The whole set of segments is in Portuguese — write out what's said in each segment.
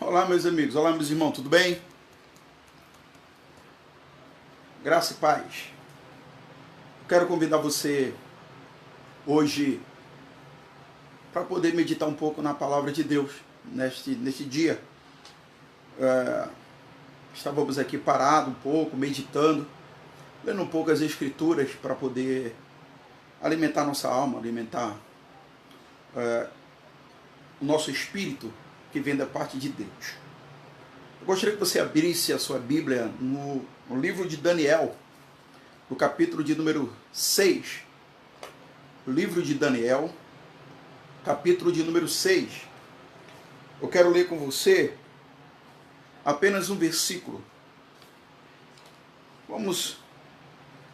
Olá, meus amigos, olá, meus irmãos, tudo bem? Graça e paz. Quero convidar você hoje para poder meditar um pouco na palavra de Deus neste dia. Estávamos aqui parados um pouco, meditando, lendo um pouco as Escrituras para poder alimentar nossa alma, alimentar o nosso espírito que vem da parte de Deus. Eu gostaria que você abrisse a sua Bíblia no livro de Daniel, no capítulo de número 6. Livro de Daniel, capítulo de número 6. Eu quero ler com você apenas um versículo. Vamos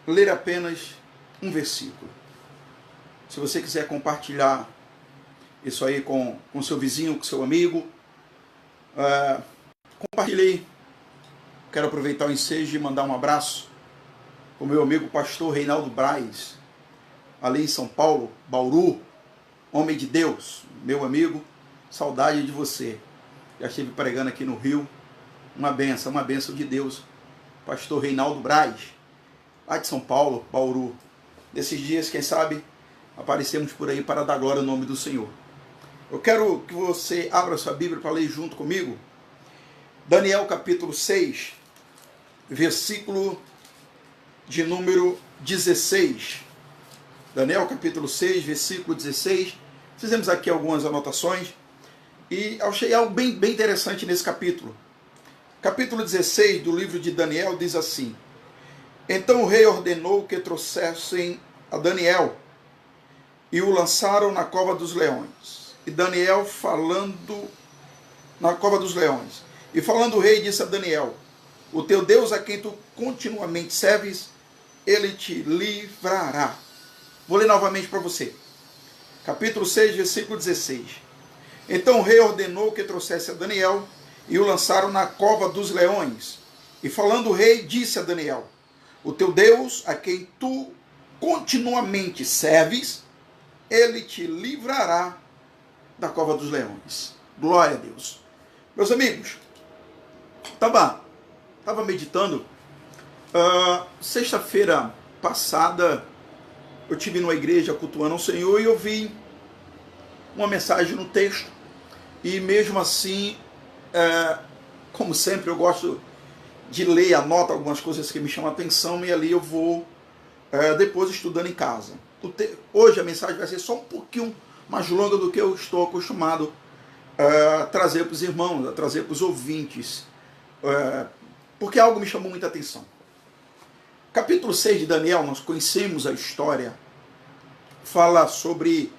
ler apenas um versículo. Se você quiser compartilhar isso aí com seu vizinho, com seu amigo, compartilhei. Quero aproveitar o ensejo e mandar um abraço para o meu amigo pastor Reinaldo Braz, ali em São Paulo, Bauru, homem de Deus, meu amigo, saudade de você. Já estive pregando aqui no Rio, uma bênção de Deus, pastor Reinaldo Braz, lá de São Paulo, Bauru. Nesses dias, quem sabe, aparecemos por aí para dar glória ao nome do Senhor. Eu quero que você abra sua Bíblia para ler junto comigo. Daniel capítulo 6, versículo de número 16. Daniel capítulo 6, versículo 16. Fizemos aqui algumas anotações e achei algo bem interessante nesse capítulo. Capítulo 16 do livro de Daniel diz assim: Então o rei ordenou que trouxessem a Daniel e o lançaram na cova dos leões. E Daniel falando na cova dos leões. E falando o rei disse a Daniel: O teu Deus a quem tu continuamente serves, ele te livrará. Vou ler novamente para você. Capítulo 6, versículo 16. Então o rei ordenou que trouxesse a Daniel e o lançaram na cova dos leões. E falando o rei disse a Daniel: O teu Deus a quem tu continuamente serves, ele te livrará da cova dos leões. Glória a Deus. Meus amigos, estava meditando. Sexta-feira passada eu estive numa igreja cultuando ao Senhor e eu vi uma mensagem no texto. E mesmo assim, como sempre, eu gosto de ler, anoto algumas coisas que me chamam a atenção e ali eu vou depois estudando em casa. Hoje a mensagem vai ser só um pouquinho mais longa do que eu estou acostumado a trazer para os irmãos, a trazer para os ouvintes, porque algo me chamou muita atenção. Capítulo 6 de Daniel, nós conhecemos a história, fala sobre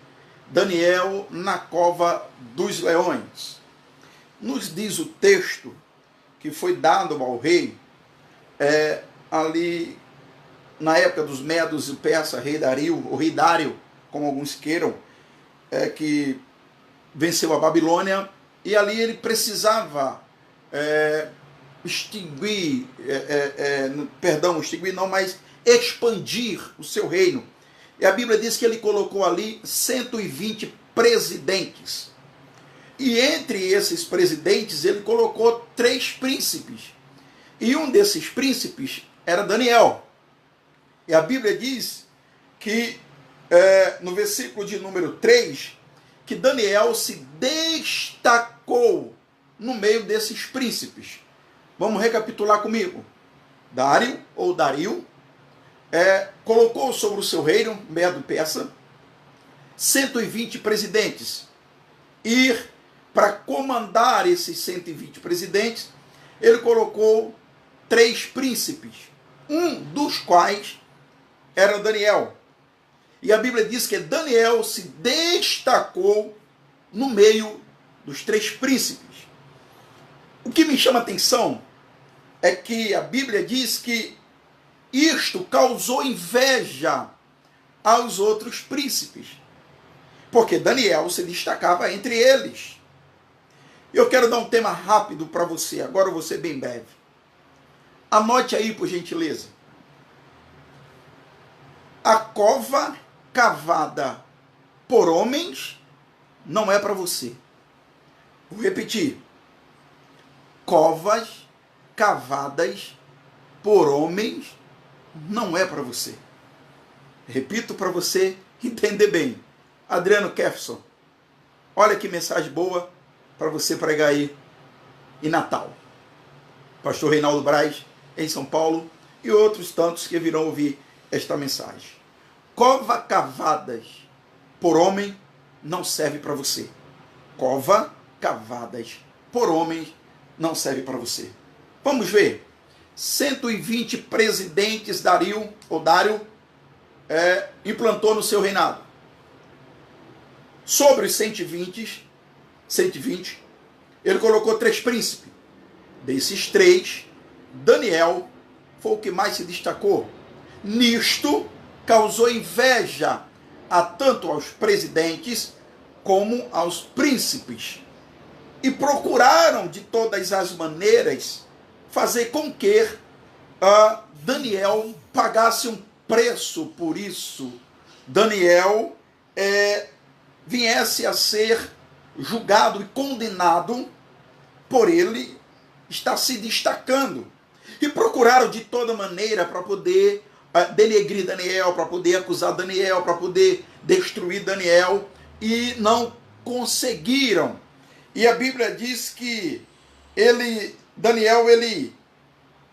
Daniel na cova dos leões. Nos diz o texto que foi dado ao rei, ali na época dos Medos e Persa, rei Dario, ou rei Dário, como alguns queiram, que venceu a Babilônia, e ali ele precisava expandir o seu reino. E a Bíblia diz que ele colocou ali 120 presidentes. E entre esses presidentes ele colocou 3 príncipes. E um desses príncipes era Daniel. E a Bíblia diz que no versículo de número 3, que Daniel se destacou no meio desses príncipes. Vamos recapitular comigo. Dário, ou Dario, colocou sobre o seu reino, Medo-Persa, 120 presidentes. E para comandar esses 120 presidentes, ele colocou 3 príncipes, um dos quais era Daniel. E a Bíblia diz que Daniel se destacou no meio dos 3 príncipes. O que me chama a atenção é que a Bíblia diz que isto causou inveja aos outros príncipes, porque Daniel se destacava entre eles. Eu quero dar um tema rápido para você, agora eu vou ser bem breve. Anote aí, por gentileza. A cova cavada por homens não é para você. Vou repetir. covas cavadas por homens não é para você. Repito para você entender bem. Adriano Kefson, olha que mensagem boa para você pregar aí em Natal. Pastor Reinaldo Braz, em São Paulo, e outros tantos que virão ouvir esta mensagem. Cova cavadas por homem não serve para você. Cova cavadas por homens não serve para você. Vamos ver. 120 presidentes Dário implantou no seu reinado. Sobre os 120, ele colocou 3 príncipes. Desses 3, Daniel foi o que mais se destacou. Nisto, causou inveja tanto aos presidentes como aos príncipes. E procuraram de todas as maneiras fazer com que Daniel pagasse um preço por isso. Daniel viesse a ser julgado e condenado por ele estar se destacando. E procuraram de toda maneira para poder denegrir Daniel, para poder acusar Daniel, para poder destruir Daniel, e não conseguiram. E a Bíblia diz que Daniel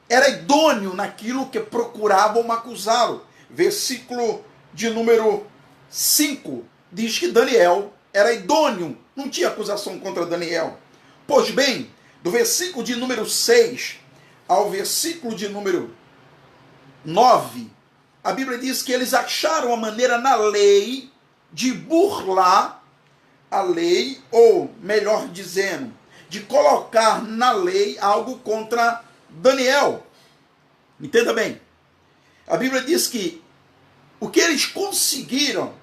era idôneo naquilo que procuravam acusá-lo. Versículo de número 5 diz que Daniel era idôneo, não tinha acusação contra Daniel. Pois bem, do versículo de número 6 ao versículo de número 9, a Bíblia diz que eles acharam a maneira na lei de burlar a lei, ou melhor dizendo, de colocar na lei algo contra Daniel. Entenda bem. A Bíblia diz que o que eles conseguiram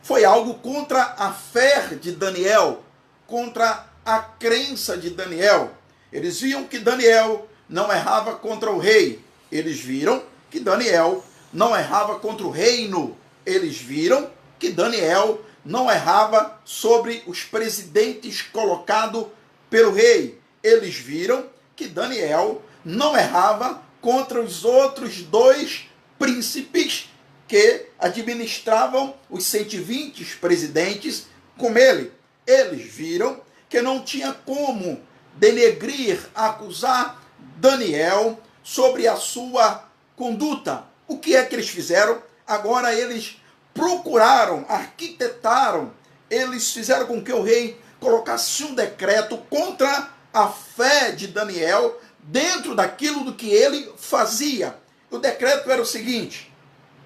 foi algo contra a fé de Daniel, contra a crença de Daniel. Eles viam que Daniel não errava contra o rei. Eles viram que Daniel não errava contra o reino. Eles viram que Daniel não errava sobre os presidentes colocados pelo rei. Eles viram que Daniel não errava contra os outros 2 príncipes que administravam os 120 presidentes com ele. Eles viram que não tinha como denegrir, acusar Daniel sobre a sua conduta. O que é que eles fizeram? Agora eles procuraram, arquitetaram, eles fizeram com que o rei colocasse um decreto contra a fé de Daniel dentro daquilo do que ele fazia. O decreto era o seguinte: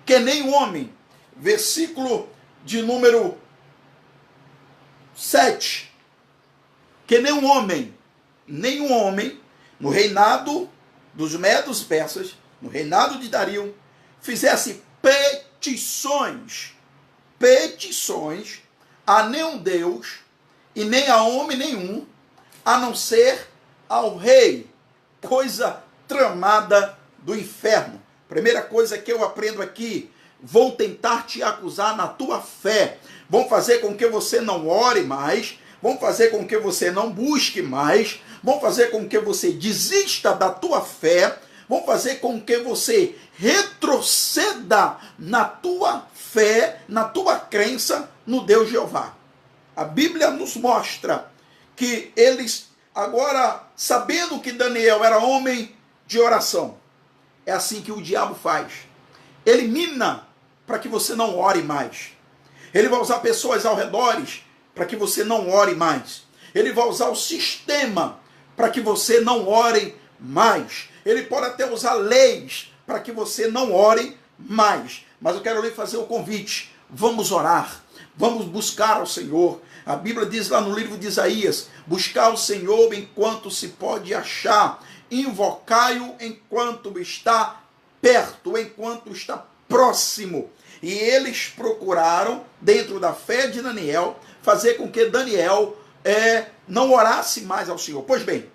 que nem um homem, versículo de número 7, que nenhum homem, no reinado dos medos persas, no reinado de Dario, fizesse petições a nenhum Deus e nem a homem nenhum, a não ser ao rei. Coisa tramada do inferno. Primeira coisa que eu aprendo aqui: vão tentar te acusar na tua fé, vão fazer com que você não ore mais, vão fazer com que você não busque mais, vão fazer com que você desista da tua fé, vão fazer com que você retroceda na tua fé, na tua crença no Deus Jeová. A Bíblia nos mostra que eles, agora, sabendo que Daniel era homem de oração, é assim que o diabo faz. Elimina para que você não ore mais. Ele vai usar pessoas ao redor para que você não ore mais. Ele vai usar o sistema para que você não ore mais. Ele pode até usar leis para que você não ore mais. Mas eu quero lhe fazer o convite. Vamos orar. Vamos buscar ao Senhor. A Bíblia diz lá no livro de Isaías: buscar o Senhor enquanto se pode achar. Invocai-o enquanto está perto, enquanto está próximo. E eles procuraram, dentro da fé de Daniel, fazer com que Daniel não orasse mais ao Senhor. Pois bem,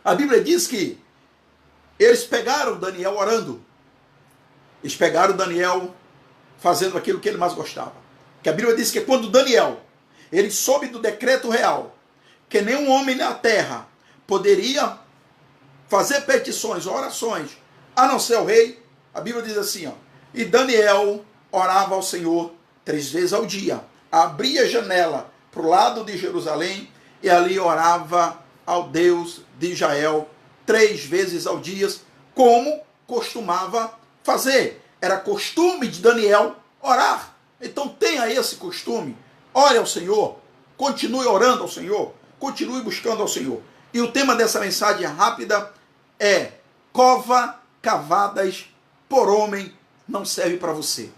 a Bíblia diz que eles pegaram Daniel orando. Eles pegaram Daniel fazendo aquilo que ele mais gostava. Que a Bíblia diz que quando Daniel, ele soube do decreto real, que nenhum homem na terra poderia fazer petições, orações, a não ser o rei. A Bíblia diz assim, ó, e Daniel orava ao Senhor 3 vezes ao dia, abria a janela para o lado de Jerusalém e ali orava ao Deus de Israel 3 vezes ao dia, como costumava fazer. Era costume de Daniel orar. Então tenha esse costume. Ore ao Senhor, continue orando ao Senhor, continue buscando ao Senhor. E o tema dessa mensagem rápida é: cova cavadas por homem não serve para você.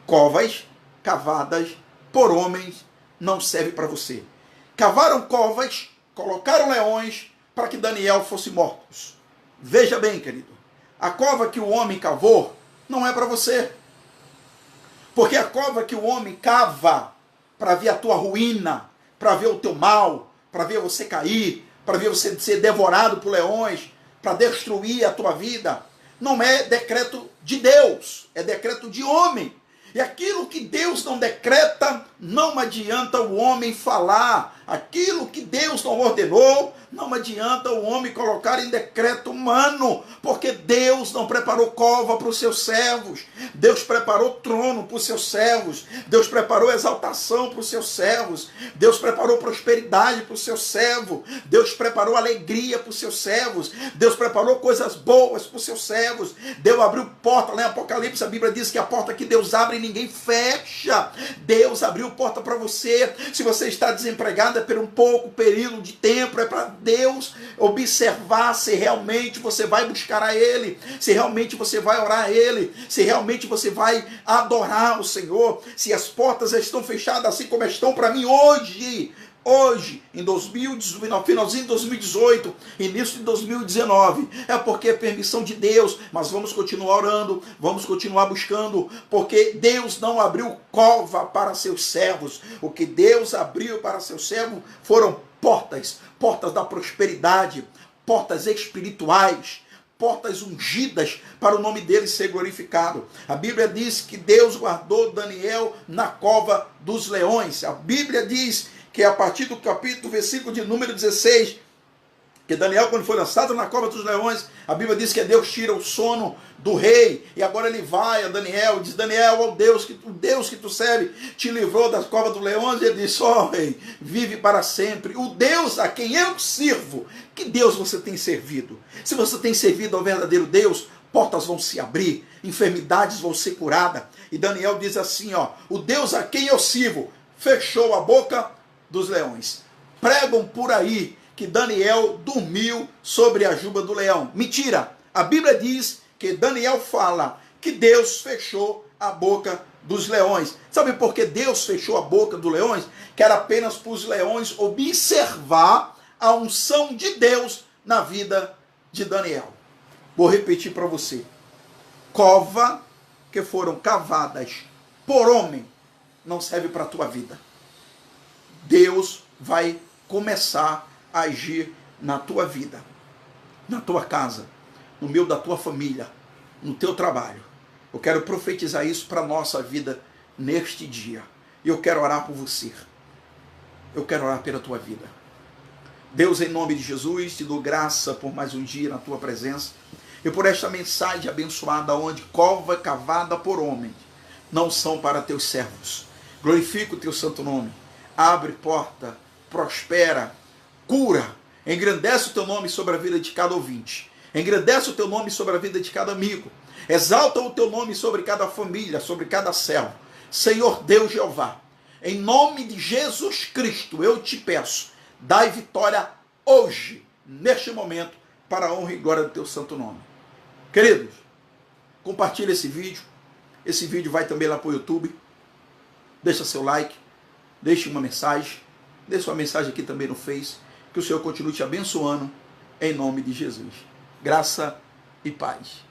Covas cavadas por homens não serve para você. Cavaram covas, colocaram leões para que Daniel fosse morto. Veja bem, querido, a cova que o homem cavou não é para você. Porque a cova que o homem cava para ver a tua ruína, para ver o teu mal, para ver você cair, para ver você ser devorado por leões, para destruir a tua vida, não é decreto de Deus, é decreto de homem. E aquilo que Deus não decreta, não adianta o homem falar. Aquilo que Deus não ordenou, não adianta o homem colocar em decreto humano, porque Deus não preparou cova para os seus servos. Deus preparou trono para os seus servos. Deus preparou exaltação para os seus servos. Deus preparou prosperidade para o seu servo. Deus preparou alegria para os seus servos. Deus preparou coisas boas para os seus servos. Deus abriu porta, lá em Apocalipse a Bíblia diz que a porta que Deus abre ninguém fecha. Deus abriu porta para você. Se você está desempregado, é por um pouco período de tempo, é para Deus observar se realmente você vai buscar a Ele, se realmente você vai orar a Ele, se realmente você vai adorar o Senhor, se as portas estão fechadas assim como estão para mim hoje, em 2019, finalzinho de 2018, início de 2019, é porque é permissão de Deus, mas vamos continuar orando, vamos continuar buscando, porque Deus não abriu cova para seus servos. O que Deus abriu para seus servos foram portas da prosperidade, portas espirituais, portas ungidas para o nome dele ser glorificado. A Bíblia diz que Deus guardou Daniel na cova dos leões. A Bíblia diz que a partir do capítulo, versículo de número 16, que Daniel, quando foi lançado na cova dos leões, a Bíblia diz que Deus tira o sono do rei, e agora ele vai a Daniel, e diz: Daniel, o Deus que tu serve, te livrou das covas dos leões, e ele diz: ó rei, vive para sempre, o Deus a quem eu sirvo. Que Deus você tem servido? Se você tem servido ao verdadeiro Deus, portas vão se abrir, enfermidades vão ser curadas, e Daniel diz assim, ó: o Deus a quem eu sirvo fechou a boca dos leões. Pregam por aí que Daniel dormiu sobre a juba do leão. Mentira! A Bíblia diz que Daniel fala que Deus fechou a boca dos leões. Sabe por que Deus fechou a boca dos leões? Que era apenas para os leões observar a unção de Deus na vida de Daniel. Vou repetir para você. Cova que foram cavadas por homem não serve para a tua vida. Deus vai começar a agir na tua vida, na tua casa, no meio da tua família, no teu trabalho. Eu quero profetizar isso para a nossa vida neste dia. E eu quero orar por você. Eu quero orar pela tua vida. Deus, em nome de Jesus, te dou graça por mais um dia na tua presença e por esta mensagem abençoada, onde cova cavada por homens não são para teus servos. Glorifica o teu santo nome. Abre porta, prospera, cura, engrandece o teu nome sobre a vida de cada ouvinte, engrandece o teu nome sobre a vida de cada amigo, exalta o teu nome sobre cada família, sobre cada servo. Senhor Deus Jeová, em nome de Jesus Cristo, eu te peço, dai vitória hoje, neste momento, para a honra e glória do teu santo nome. Queridos, compartilhe esse vídeo vai também lá para o YouTube, deixa seu like, deixe uma mensagem, deixe uma mensagem aqui também no Face, que o Senhor continue te abençoando, em nome de Jesus. Graça e paz.